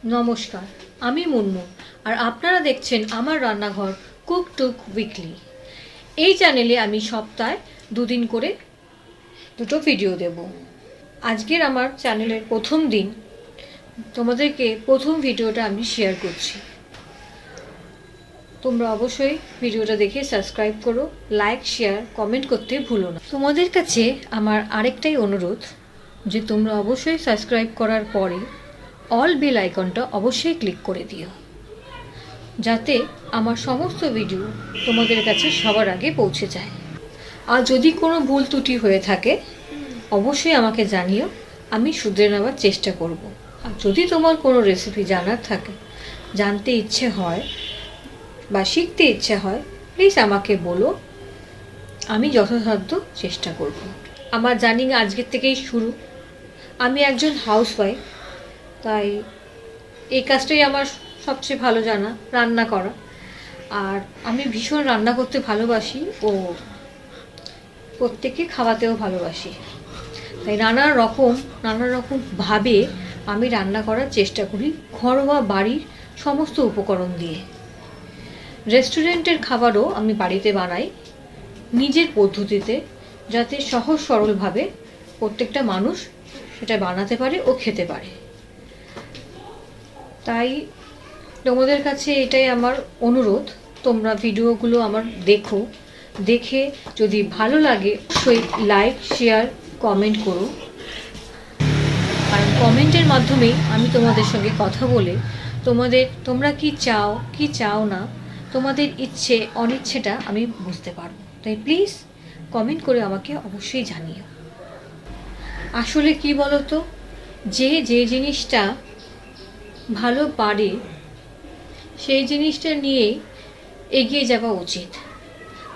নমস্কার, আমি মুনমুন আর আপনারা দেখছেন আমার রান্নাঘর কুক টুক উইকলি। এই চ্যানেলে আমি সপ্তাহে দুদিন করে দুটো ভিডিও দেব। আজকের আমার চ্যানেলের প্রথম দিন, তোমাদেরকে প্রথম ভিডিওটা আমি শেয়ার করছি। তোমরা অবশ্যই ভিডিওটা দেখে সাবস্ক্রাইব করো, লাইক শেয়ার কমেন্ট করতে ভুলো না। তোমাদের কাছে আমার আরেকটাই অনুরোধ যে তোমরা অবশ্যই সাবস্ক্রাইব করার পরে অল বেল আইকনটা অবশ্যই ক্লিক করে দিও, যাতে আমার সমস্ত ভিডিও তোমাদের কাছে সবার আগে পৌঁছে যায়। আর যদি কোনো ভুল ত্রুটি হয়ে থাকে অবশ্যই আমাকে জানিও, আমি শুধরে নেওয়ার চেষ্টা করব। আর যদি তোমার কোনো রেসিপি জানার থাকে, জানতে ইচ্ছে হয় বা শিখতে ইচ্ছে হয়, প্লিজ আমাকে বলো, আমি যথাসাধ্য চেষ্টা করব। আমার জার্নি আজকের থেকেই শুরু। আমি একজন হাউসওয়াইফ, তাই এই কাজটাই আমার সবচেয়ে ভালো জানা, রান্না করা। আর আমি ভীষণ রান্না করতে ভালোবাসি ও প্রত্যেককে খাওয়াতেও ভালোবাসি। তাই নানা রকমভাবে আমি রান্না করার চেষ্টা করি, ঘরোয়া বাড়ির সমস্ত উপকরণ দিয়ে। রেস্টুরেন্টের খাবারও আমি বাড়িতে বানাই নিজের পদ্ধতিতে, যাতে সহজ সরলভাবে প্রত্যেকটা মানুষ সেটা বানাতে পারে ও খেতে পারে। তাই তোমাদের কাছে এটাই আমার অনুরোধ, তোমরা ভিডিওগুলো আমার দেখো, দেখে যদি ভালো লাগে অবশ্যই লাইক শেয়ার কমেন্ট করো। কারণ কমেন্টের মাধ্যমেই আমি তোমাদের সঙ্গে কথা বলে তোমরা কি চাও না, তোমাদের ইচ্ছে অনিচ্ছেটা আমি বুঝতে পারবো। তাই প্লিজ কমেন্ট করে আমাকে অবশ্যই জানিও। আসলে কি বলো তো, যে জিনিসটা ভালো পারে সেই জিনিসটা নিয়েই এগিয়ে যাওয়া উচিত।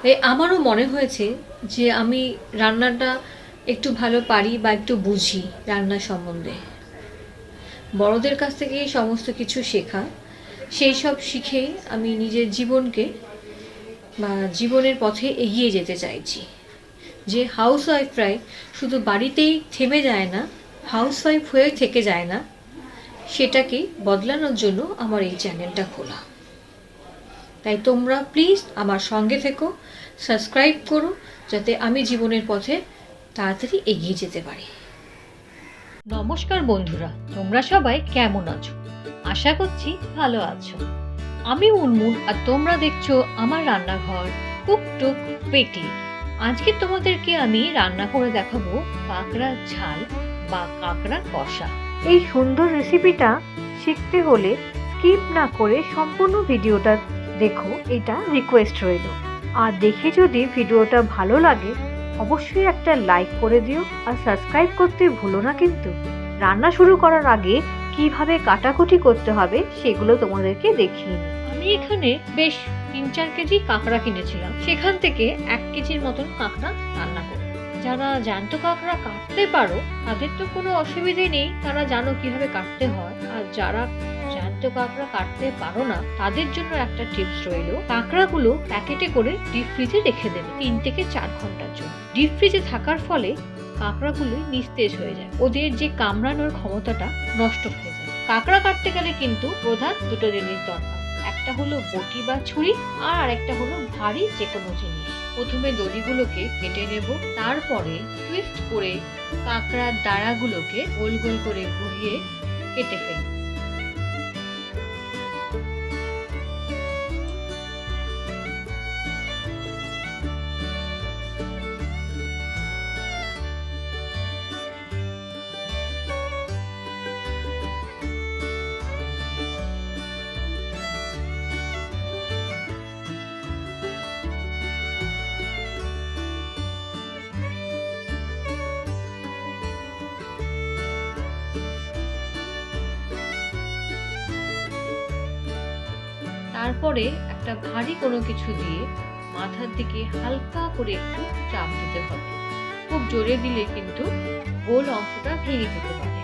তাই আমারও মনে হয়েছে যে আমি রান্নাটা একটু ভালো পারি বা একটু বুঝি রান্না সম্বন্ধে। বড়দের কাছ থেকে সমস্ত কিছু শেখা, সেই সব শিখেই আমি নিজের জীবনকে বা জীবনের পথে এগিয়ে যেতে চাইছি। যে হাউসওয়াইফরাই শুধু বাড়িতেই থেমে যায় না, হাউসওয়াইফ হয়ে থেকে যায় না, সেটাকে বদলানোর জন্য আমার এই চ্যানেলটা খোলা। তাই তোমরা প্লিজ আমার সঙ্গে থেকো, সাবস্ক্রাইব করো, যাতে আমি জীবনের পথে তাড়াতাড়ি এগিয়ে যেতে পারি। নমস্কার বন্ধুরা, তোমরা সবাই কেমন আছো? আশা করছি ভালো আছো। আমি মুনমুন আর তোমরা দেখছো আমার রান্নাঘর কুক টুক উইকলি। আজকে তোমাদেরকে আমি রান্না করে দেখাবো কাঁকড়ার ঝাল বা কাঁকড়া কষা। এই সুন্দর রেসিপিটা শিখতে হলে স্কিপ না করে সম্পূর্ণ ভিডিওটা দেখো, এটা রিকোয়েস্ট রইল। আর দেখে যদি ভিডিওটা ভালো লাগে অবশ্যই একটা লাইক করে দিও আর সাবস্ক্রাইব করতে ভুলো না কিন্তু। রান্না শুরু করার আগে কিভাবে কাটাকুটি করতে হবে সেগুলো তোমাদেরকে দেখিয়ে নিই। আমি এখানে বেশ 3-4 কেজি কাঁকড়া কিনেছিলাম, সেখান থেকে 1 কেজির মতন কাঁকড়া রান্না করব। যারা জ্যান্ত কাঁকড়া কাটতে পারো তাদের তো কোনো অসুবিধে নেই, তারা জানো কিভাবে কাটতে হয়। আর যারা জ্যান্ত কাঁকড়া কাটতে পারো না তাদের জন্য একটা টিপস রইল, কাঁকড়াগুলো প্যাকেটে করে ডিপ ফ্রিজে রেখে দেবে 3 থেকে 4 ঘন্টার জন্য। ডিপ ফ্রিজে থাকার ফলে কাঁকড়াগুলো নিস্তেজ হয়ে যায়, ওদের যে কামড়ানোর ক্ষমতাটা নষ্ট হয়ে যায়। কাঁকড়া কাটতে গেলে কিন্তু প্রধান দুটো জিনিস দরকার, একটা হলো বটি বা ছুরি আর আরেকটা হলো ভারী যে কোনো জিনিস। প্রথমে দড়িগুলোকে কেটে নেব, তারপরে টুইস্ট করে কাঁকড়ার দাঁড়াগুলোকে গোল গোল করে ঘুরিয়ে কেটে ফেলব। তারপরে একটা ভারী কোনো কিছু দিয়ে মাথার দিকে হালকা করে একটু চাপ দিতে হবে। খুব জোরে দিলে কিন্তু গোল অংশটা ভেঙে যেতে পারে।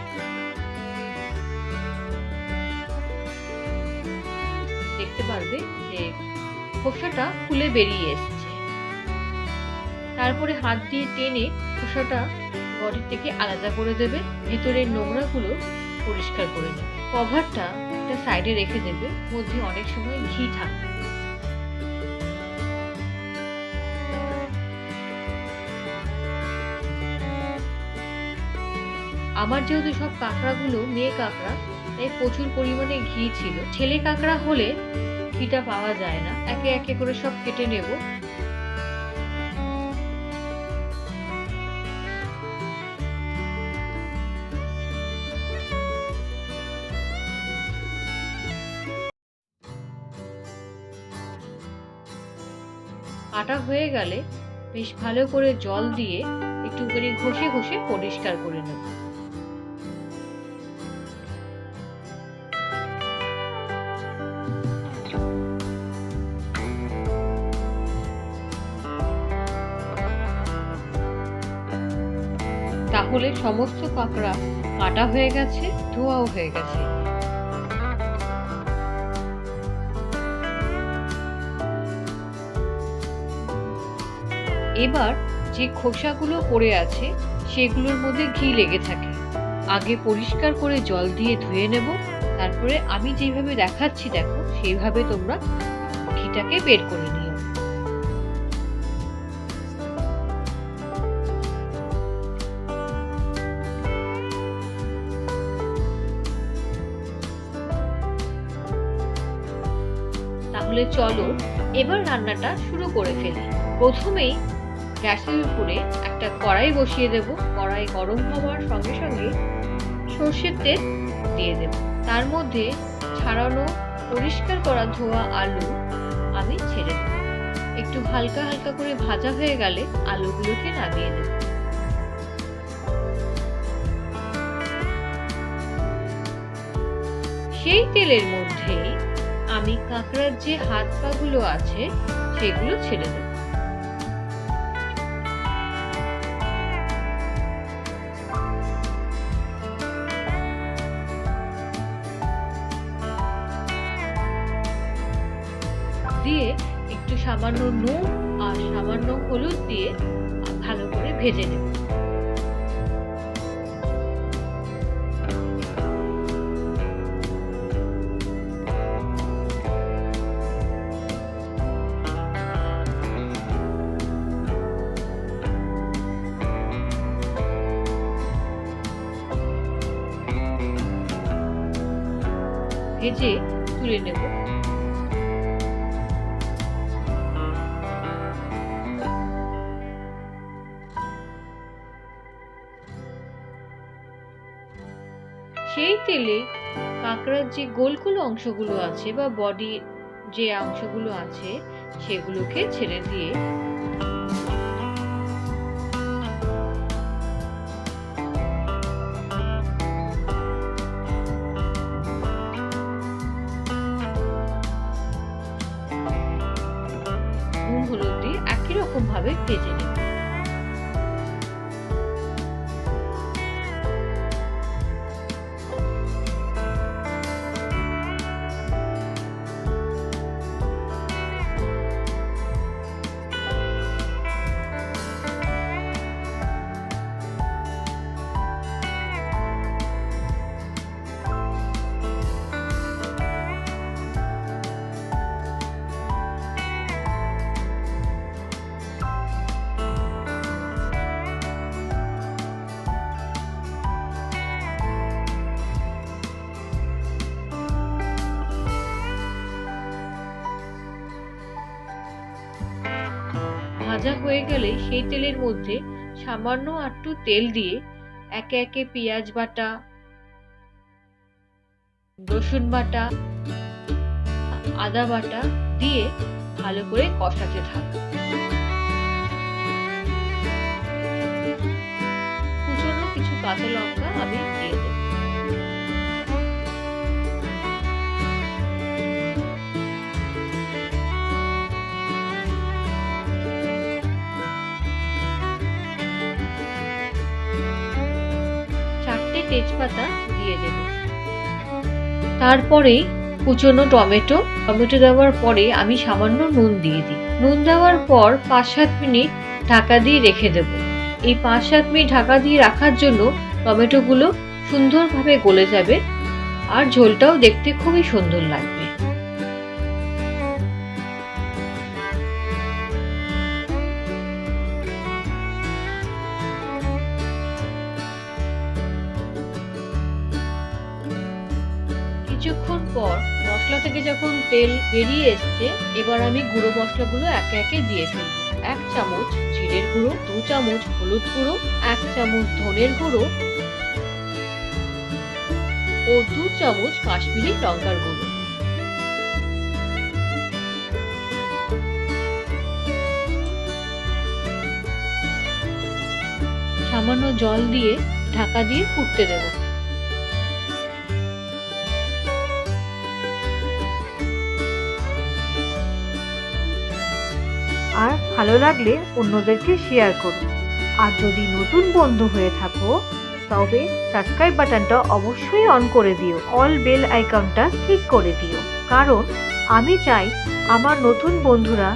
দেখতে পারবে যে খোসাটা খুলে বেরিয়ে এসছে। তারপরে হাত দিয়ে টেনে খোসাটা বডি থেকে আলাদা করে দেবে, ভেতরের নোংরাগুলো পরিষ্কার করে নেবে। কভারটা একটা সাইডে রেখে দেবে, মধ্যে অনেক সময় ঘি থাকবে। আমার যেহেতু সব কাঁকড়াগুলো মেয়ে কাঁকড়া, তাই প্রচুর পরিমাণে ঘি ছিল। ছেলে কাঁকড়া হলে ঘিটা পাওয়া যায় না। একে একে করে সব কেটে নেব। কাটা হয়ে গেলে বেশ ভালো করে জল দিয়ে একটুখানি ঘষে ঘষে পরিষ্কার করে নেব। তাহলে সমস্ত কাঁকড়া কাটা হয়ে গেছে, ধোয়াও হয়ে গেছে। এবার যে খোসাগুলো পড়ে আছে সেগুলোর মধ্যে ঘি লেগে থাকে। আগে পরিষ্কার করে জল দিয়ে ধুয়ে নেব, তারপরে আমি যেভাবে দেখাচ্ছি দেখো সেইভাবে তোমরা ঘিটাকে বের করে নিও। তাহলে চলো এবার রান্নাটা শুরু করে ফেলি। প্রথমেই গ্যাসের উপরে একটা কড়াই বসিয়ে দেব। কড়াই গরম হওয়ার সঙ্গে সঙ্গে সর্ষের তেল দিয়ে দেব। তার মধ্যে ছাড়ানো পরিষ্কার করা ধোয়া আলু আমি ছেড়ে দেব। একটু হালকা হালকা করে ভাজা হয়ে গেলে আলুগুলোকে নামিয়ে দেব। সেই তেলের মধ্যেই আমি কাঁকড়ার যে হাত পা গুলো আছে সেগুলো ছেড়ে দেব। দিয়ে একটু সামান্য নুন আর সামান্য হলুদ দিয়ে ভালো করে ভেজে নেব। ভেজে তুলে নেব। সেই তেলে কাঁকড়ার যে গোল গোল অংশগুলো আছে বা বডির যে অংশগুলো আছে সেগুলোকে ছেড়ে দিয়ে নুন হলুদ দিয়ে একই রকম ভাবে ভেজে নেব। ভাজা হয়ে গেলে সেই তেলের মধ্যে সামান্য একটু তেল দিয়ে একে একে পেঁয়াজ বাটা, রসুন বাটা, আদা বাটা দিয়ে ভালো করে কষাতে থাকবো। কুচনো কিছু কাঁচা লঙ্কা আমি দিয়ে দেব। তেজপাতা দিয়ে দেব। তারপরে কুচনো টমেটো দেওয়ার পরে আমি সামান্য নুন দিয়ে দিই। নুন দেওয়ার পর 5-7 মিনিট ঢাকা দিয়ে রেখে দেব। এই 5-7 মিনিট ঢাকা দিয়ে রাখার জন্য টমেটোগুলো সুন্দরভাবে গলে যাবে আর ঝোলটাও দেখতে খুবই সুন্দর লাগবে। কিছুক্ষণ পর মশলা থেকে যখন তেল বেরিয়ে এসছে, এবার আমি গুঁড়ো মশলাগুলো একে একে দিয়ে ফেলবো। 1 চামচ জিরের গুঁড়ো, 2 চামচ হলুদ গুঁড়ো, 1 চামচ ধনের গুঁড়ো ও 2 চামচ কাশ্মীরি লঙ্কার গুঁড়ো। সামান্য জল দিয়ে ঢাকা দিয়ে ফুটতে দেব। আর ভালো লাগলে অন্যদেরকে শেয়ার করো। আর যদি নতুন বন্ধু হয়ে থাকো তবে সাবস্ক্রাইব বাটনটা অবশ্যই অন করে দিও, অল বেল আইকনটা ক্লিক করে দিও, কারণ আমি চাই আমার নতুন বন্ধুরা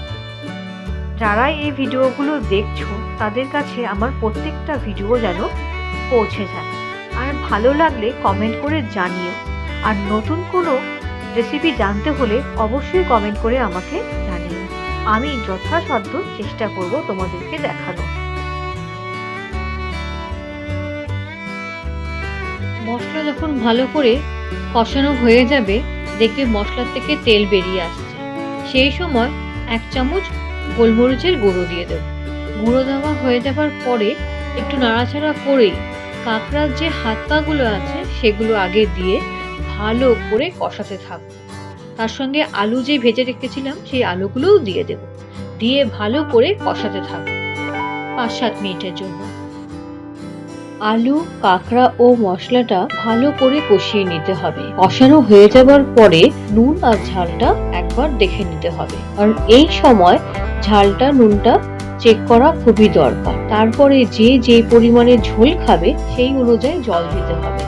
যারা এই ভিডিওগুলো দেখছো তাদের কাছে আমার প্রত্যেকটা ভিডিও যেন পৌঁছে যায়। আর ভালো লাগলে কমেন্ট করে জানিও। আর নতুন কোনো রেসিপি জানতে হলে অবশ্যই কমেন্ট করে আমাকে জানিও। আমি যথাসাধ্য চেষ্টা করব তোমাদেরকে দেখানো। মশলা যখন ভালো করে কষানো হয়ে যাবে, দেখবে মশলা থেকে তেল বেরিয়ে আসছে। সেই সময় 1 চামচ গোলমরিচের গুঁড়ো দিয়ে দেব। গুঁড়ো দেওয়া হয়ে যাবার পরে একটু নাড়াচাড়া করে কাঁকড়ার যে হাত পাগুলো আছে সেগুলো আগে দিয়ে ভালো করে কষাতে থাকবো। তার সঙ্গে আলু যে ভেজে রেখেছিলাম সেই আলুগুলোও দিয়ে দেব। দিয়ে ভালো করে কষাতে থাকবো 5-7 মিনিটের জন্য। আলু, কাঁকড়া ও মশলাটা ভালো করে কষিয়ে নিতে হবে। কষানো হয়ে যাবার পরে নুন আর ঝালটা একবার দেখে নিতে হবে। আর এই সময় ঝালটা, নুনটা চেক করা খুবই দরকার। তারপরে যে পরিমাণে ঝোল খাবে সেই অনুযায়ী জল দিতে হবে।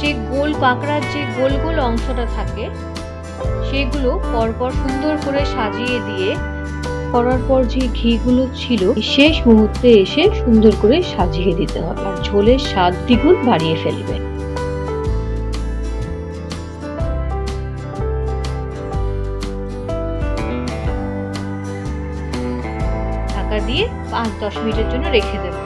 যে গোল কাঁকড়ার যে গোল গোল অংশটা থাকে সেগুলো পরপর সুন্দর করে সাজিয়ে দিয়ে করার পর যে ঘিগুলো ছিল শেষ মুহূর্তে এসে সুন্দর করে সাজিয়ে দিতে হবে। আর ঝোলের স্বাদ দ্বিগুণ বাড়িয়ে ফেলবে। ঢাকা দিয়ে 5-10 মিনিটের জন্য রেখে দেব।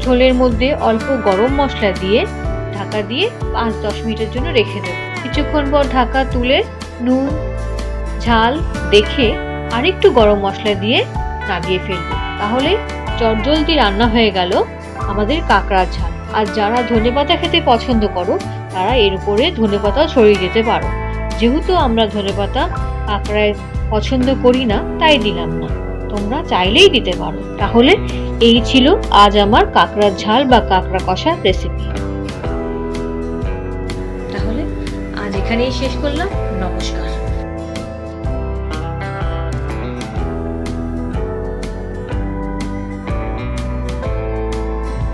ঝোলের মধ্যে অল্প গরম মশলা দিয়ে ঢাকা দিয়ে 5-10 মিনিটের জন্য রেখে দেব। কিছুক্ষণ পর ঢাকা তুলে নুন ঝাল দেখে আরেকটু গরম মশলা দিয়ে নামিয়ে ফেলবো। তাহলে চটজলদি রান্না হয়ে গেল আমাদের কাঁকড়ার ঝাল। আর যারা ধনেপাতা খেতে পছন্দ করো তারা এর উপরে ধনেপাতা ছড়িয়ে দিতে পারো। যেহেতু আমরা ধনেপাতা কাঁকড়ায় পছন্দ করি না তাই দিলাম না, তোমরা চাইলেই দিতে পারো। তাহলে এই ছিল আজ আমার কাঁকড়ার ঝাল বা কাঁকড়া কষা রেসিপি। তাহলে আজ এখানেই শেষ করলাম। নমস্কার।